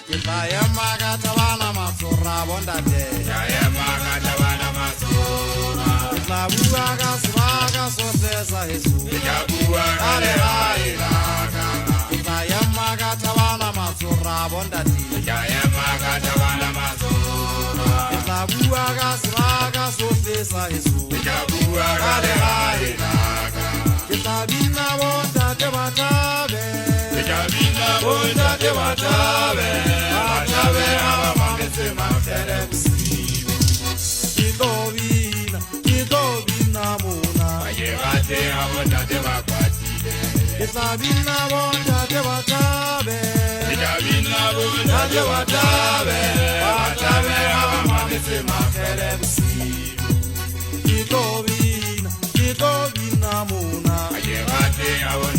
Kitaya magatabana masura bondate. Kitaya magatabana masura. Kitabuaga suraga sotesa Yesu. Kitabuaga ilaga. Kitaya magatabana masura bondate. Kitaya magatabana masura. Kitabuaga suraga sotesa Yesu. Kitabuaga ilaga. Kitabina bondate batabe. Kitabina bondate batabe. Batabe abamamese maferemsi. Kitobina muna. Ayebate abondate bakwatile. Kitabina bondate batabe. Kitabina bondate batabe. Batabe abamamese maferemsi. Kitobina muna. Ayebate abondate